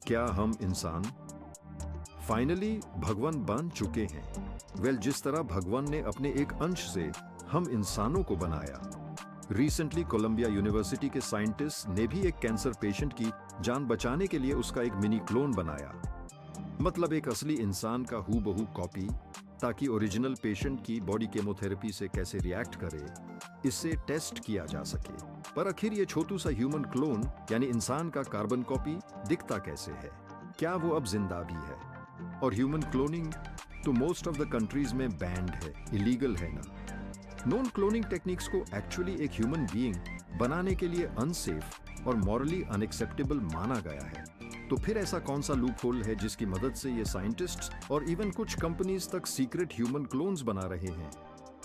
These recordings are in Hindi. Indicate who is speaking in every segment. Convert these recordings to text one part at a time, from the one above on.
Speaker 1: क्या हम इंसान फाइनली भगवान बन चुके हैं? जिस तरह भगवान ने अपने एक अंश से हम इंसानों को बनाया। रिसेंटली कोलंबिया यूनिवर्सिटी के साइंटिस्ट ने भी एक कैंसर पेशेंट की जान बचाने के लिए उसका एक मिनी क्लोन बनाया। मतलब एक असली इंसान का हूबहू कॉपी, ताकि ओरिजिनल पेशेंट की बॉडी केमोथेरेपी से कैसे रिएक्ट करे, इससे टेस्ट किया जा सके। पर आखिर ये छोटू सा ह्यूमन क्लोन यानी इंसान का कार्बन कॉपी दिखता कैसे है? क्या वो अब जिंदा भी है? और ह्यूमन क्लोनिंग तो मोस्ट ऑफ द कंट्रीज में बैंड है, इलीगल है ना। नॉन क्लोनिंग टेक्निक्स को एक्चुअली एक ह्यूमन बीइंग बनाने के लिए अनसेफ और मॉरली अनएक्सेप्टेबल माना गया है। तो फिर ऐसा कौन सा लूप होल है जिसकी मदद से ये साइंटिस्ट्स और इवन कुछ कंपनीज तक सीक्रेट ह्यूमन क्लोन्स बना रहे हैं?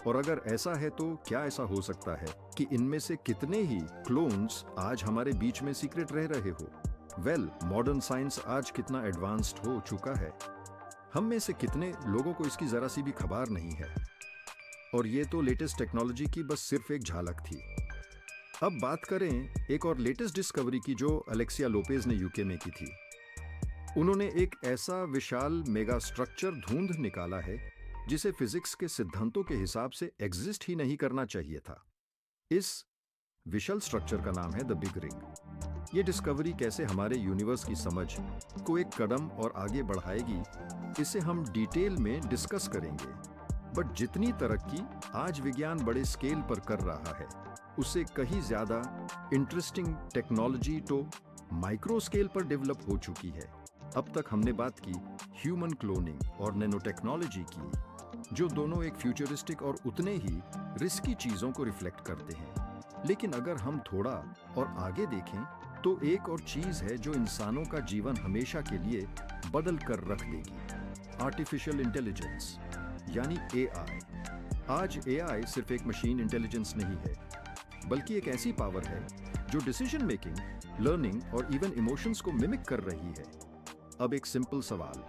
Speaker 1: और अगर ऐसा है तो क्या ऐसा हो सकता है कि इनमें से कितने ही क्लोन्स आज हमारे बीच में सीक्रेट रह रहे हो? मॉडर्न साइंस आज कितना एडवांस्ड हो चुका है, हम में से कितने लोगों को इसकी जरा सी भी खबर नहीं है। और ये तो लेटेस्ट टेक्नोलॉजी की बस सिर्फ एक झलक थी। अब बात करें एक और लेटेस्ट डिस्कवरी की जो अलेक्सिया लोपेज ने यूके में की थी। उन्होंने एक ऐसा विशाल मेगा स्ट्रक्चर ढूंढ निकाला है जिसे फिजिक्स के सिद्धांतों के हिसाब से एग्जिस्ट ही नहीं करना चाहिए था। इस विशाल स्ट्रक्चर का नाम है द बिग रिंग। ये डिस्कवरी कैसे हमारे यूनिवर्स की समझ को एक कदम और आगे बढ़ाएगी, इसे हम डिटेल में डिस्कस करेंगे। बट जितनी तरक्की आज विज्ञान बड़े स्केल पर कर रहा है, उससे कहीं ज्यादा इंटरेस्टिंग टेक्नोलॉजी तो माइक्रो स्केल पर डेवलप हो चुकी है। अब तक हमने बात की ह्यूमन क्लोनिंग और नैनो टेक्नोलॉजी की, जो दोनों एक फ्यूचरिस्टिक और उतने ही रिस्की चीजों को रिफ्लेक्ट करते हैं। लेकिन अगर हम थोड़ा और आगे देखें तो एक और चीज है जो इंसानों का जीवन हमेशा के लिए बदल कर रख देगी। आर्टिफिशियल इंटेलिजेंस यानी एआई। आज एआई सिर्फ एक मशीन इंटेलिजेंस नहीं है, बल्कि एक ऐसी पावर है जो डिसीजन मेकिंग, लर्निंग और इवन इमोशंस को मिमिक कर रही है। अब एक सिंपल सवाल,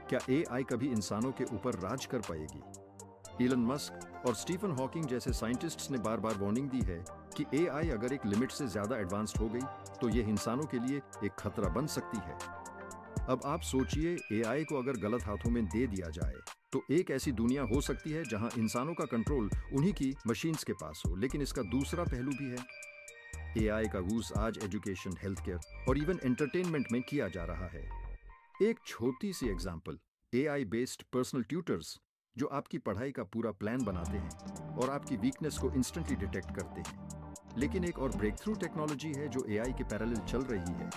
Speaker 1: क्या एआई कभी इंसानों के ऊपर राज कर पाएगी? इलन मस्क और स्टीफन हॉकिंग जैसे साइंटिस्ट्स ने बार बार वार्निंग दी है कि एआई अगर एक लिमिट से ज्यादा एडवांस्ड हो गई तो यह इंसानों के लिए एक खतरा बन सकती है। अब आप सोचिए, एआई को अगर गलत हाथों में दे दिया जाए तो एक ऐसी दुनिया हो सकती है जहां इंसानों का कंट्रोल उन्हीं की मशीन्स के पास हो। लेकिन इसका दूसरा पहलू भी है। एआई का यूज आज एजुकेशन, हेल्थ केयर और इवन एंटरटेनमेंट में किया जा रहा है। एक छोटी सी example, AI based personal tutors जो आपकी पढ़ाई का पूरा प्लान बनाते हैं और आपकी वीकनेस को इंस्टेंटली डिटेक्ट करते हैं। लेकिन एक और ब्रेक थ्रू टेक्नोलॉजी है जो एआई के पैरेलल चल रही है,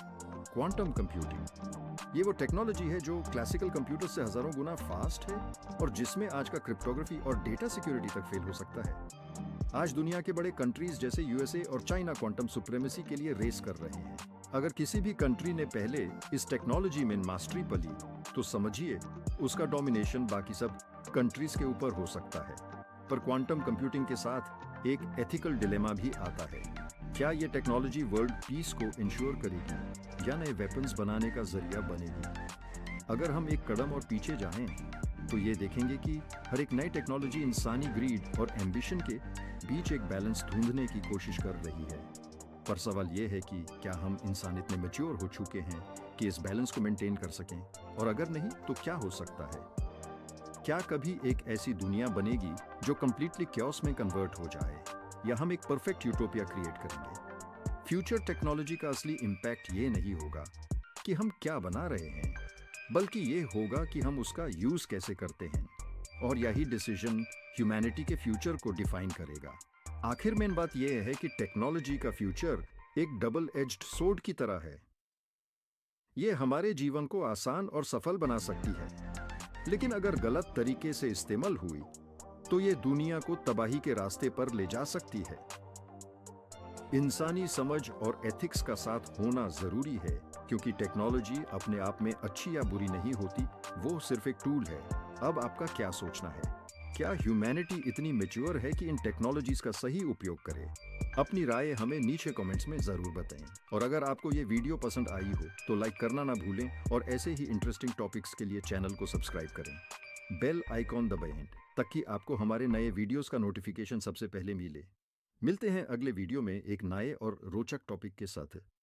Speaker 1: क्वांटम कंप्यूटिंग। ये वो टेक्नोलॉजी है जो क्लासिकल कंप्यूटर से हजारों गुना फास्ट है और जिसमें आज का क्रिप्टोग्राफी और डेटा सिक्योरिटी तक फेल हो सकता है। आज दुनिया के बड़े कंट्रीज जैसे यूएसए और चाइना क्वांटम सुप्रीमेसी के लिए रेस कर रहे हैं। अगर किसी भी कंट्री ने पहले इस टेक्नोलॉजी में मास्टरी पली तो समझिए उसका डोमिनेशन बाकी सब कंट्रीज के ऊपर हो सकता है। पर क्वांटम कंप्यूटिंग के साथ एक एथिकल डिलेमा भी आता है। क्या ये टेक्नोलॉजी वर्ल्ड पीस को इंश्योर करेगी या नए वेपन्स बनाने का जरिया बनेगी? अगर हम एक कदम और पीछे जाएं तो ये देखेंगे कि हर एक नई टेक्नोलॉजी इंसानी ग्रीड और एम्बिशन के बीच एक बैलेंस ढूंढने की कोशिश कर रही है। पर सवाल ये है कि क्या हम इंसान इतने मैच्योर हो चुके हैं कि इस बैलेंस को मेंटेन कर सकें? और अगर नहीं तो क्या हो सकता है? क्या कभी एक ऐसी दुनिया बनेगी जो कंप्लीटली क्योस में कन्वर्ट हो जाए, या हम एक परफेक्ट यूटोपिया क्रिएट करेंगे? फ्यूचर टेक्नोलॉजी का असली इम्पैक्ट ये नहीं होगा कि हम क्या बना रहे हैं, बल्कि ये होगा कि हम उसका यूज कैसे करते हैं। और यही डिसीजन ह्यूमैनिटी के फ्यूचर को डिफाइन करेगा। आखिर में बात यह है कि टेक्नोलॉजी का फ्यूचर एक डबल एज्ड सोर्ड की तरह है। ये हमारे जीवन को आसान और सफल बना सकती है, लेकिन अगर गलत तरीके से इस्तेमाल हुई तो ये दुनिया को तबाही के रास्ते पर ले जा सकती है। इंसानी समझ और एथिक्स का साथ होना जरूरी है, क्योंकि टेक्नोलॉजी अपने आप में अच्छी या बुरी नहीं होती, वो सिर्फ एक टूल है। अब आपका क्या सोचना है? क्या ह्यूमैनिटी इतनी मैच्योर है कि इन टेक्नोलॉजीज का सही उपयोग करे? अपनी राय हमें नीचे कमेंट्स में जरूर बताएं। और अगर आपको ये वीडियो पसंद आई हो तो लाइक करना ना भूलें और ऐसे ही इंटरेस्टिंग टॉपिक्स के लिए चैनल को सब्सक्राइब करें। बेल आइकॉन दबाएं ताकि आपको हमारे नए वीडियोस का नोटिफिकेशन सबसे पहले मिले। मिलते हैं अगले वीडियो में एक नए और रोचक टॉपिक के साथ।